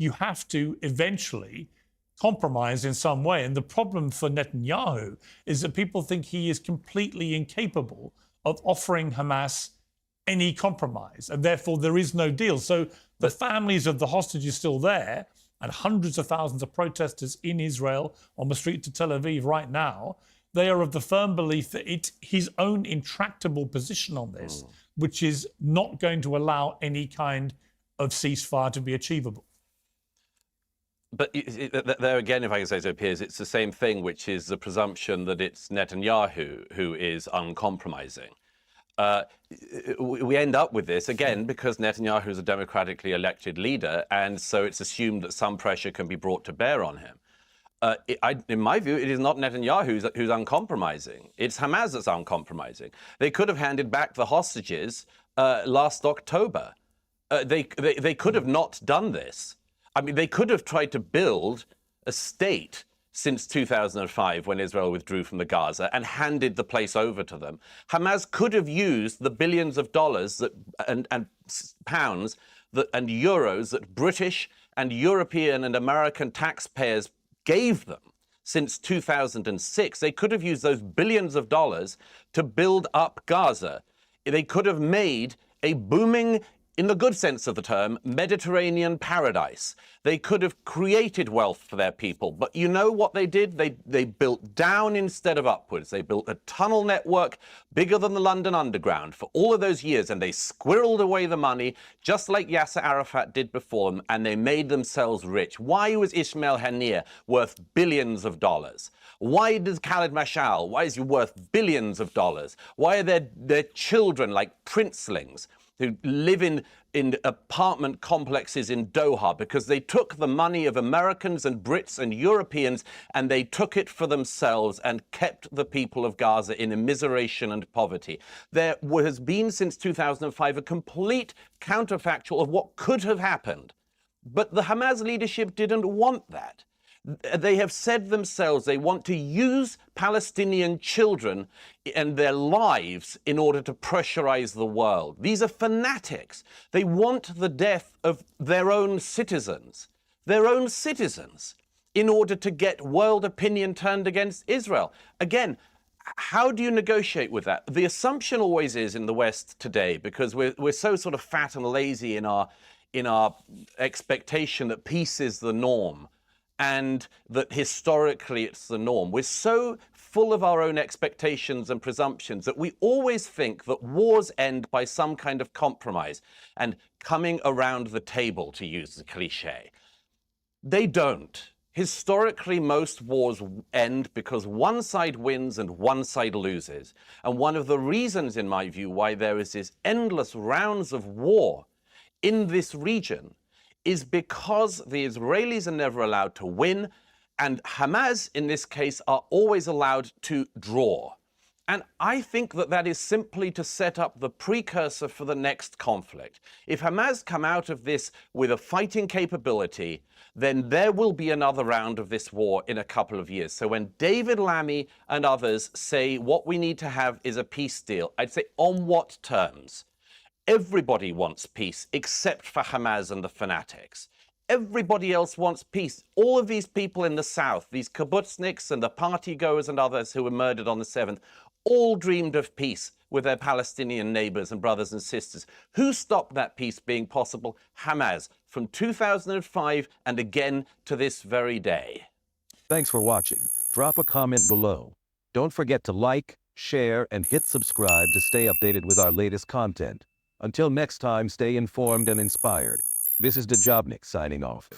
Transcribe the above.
you have to eventually compromise in some way. And the problem for Netanyahu is that people think he is completely incapable of offering Hamas any compromise, and therefore there is no deal. So the families of the hostages still there, and hundreds of thousands of protesters in Israel on the street to Tel Aviv right now, they are of the firm belief that it's his own intractable position on this, which is not going to allow any kind of ceasefire to be achievable. But there again, if I can say so, Piers, it's the same thing, which is the presumption that it's Netanyahu who is uncompromising. We end up with this, again, because Netanyahu is a democratically elected leader, and so it's assumed that some pressure can be brought to bear on him. In my view, it is not Netanyahu who's uncompromising. It's Hamas that's uncompromising. They could have handed back the hostages last October. They could have not done this. I mean, they could have tried to build a state since 2005, when Israel withdrew from the Gaza, and handed the place over to them. Hamas could have used the billions of dollars and pounds and euros that British and European and American taxpayers gave them since 2006. They could have used those billions of dollars to build up Gaza. They could have made a booming, in the good sense of the term, Mediterranean paradise. They could have created wealth for their people. But you know what they did? They built down instead of upwards. They built a tunnel network bigger than the London Underground for all of those years, and they squirreled away the money, just like Yasser Arafat did before them, and they made themselves rich. Why was Ismail Haniyeh worth billions of dollars? Why does Khaled Mashal, why is he worth billions of dollars? Why are their children like princelings who live in apartment complexes in Doha? Because they took the money of Americans and Brits and Europeans and they took it for themselves and kept the people of Gaza in immiseration and poverty. There has been since 2005 a complete counterfactual of what could have happened. But the Hamas leadership didn't want that. They have said themselves they want to use Palestinian children and their lives in order to pressurize the world. These are fanatics. They want the death of their own citizens, in order to get world opinion turned against Israel. Again, how do you negotiate with that? The assumption always is in the West today, because we're so sort of fat and lazy in our expectation that peace is the norm, and that historically it's the norm. We're so full of our own expectations and presumptions that we always think that wars end by some kind of compromise and coming around the table, to use the cliche. They don't. Historically, most wars end because one side wins and one side loses. And one of the reasons, in my view, why there is this endless rounds of war in this region is because the Israelis are never allowed to win, and Hamas, in this case, are always allowed to draw. And I think that that is simply to set up the precursor for the next conflict. If Hamas come out of this with a fighting capability, then there will be another round of this war in a couple of years. So when David Lammy and others say what we need to have is a peace deal, I'd say on what terms? Everybody wants peace except for Hamas and the fanatics. Everybody else wants peace. All of these people in the south, these kibbutzniks and the partygoers and others who were murdered on the 7th, all dreamed of peace with their Palestinian neighbors and brothers and sisters. Who stopped that peace being possible? Hamas, from 2005 and again to this very day. Thanks for watching. Drop a comment below. Don't forget to like, share, and hit subscribe to stay updated with our latest content. Until next time, stay informed and inspired. This is DaJobnik signing off.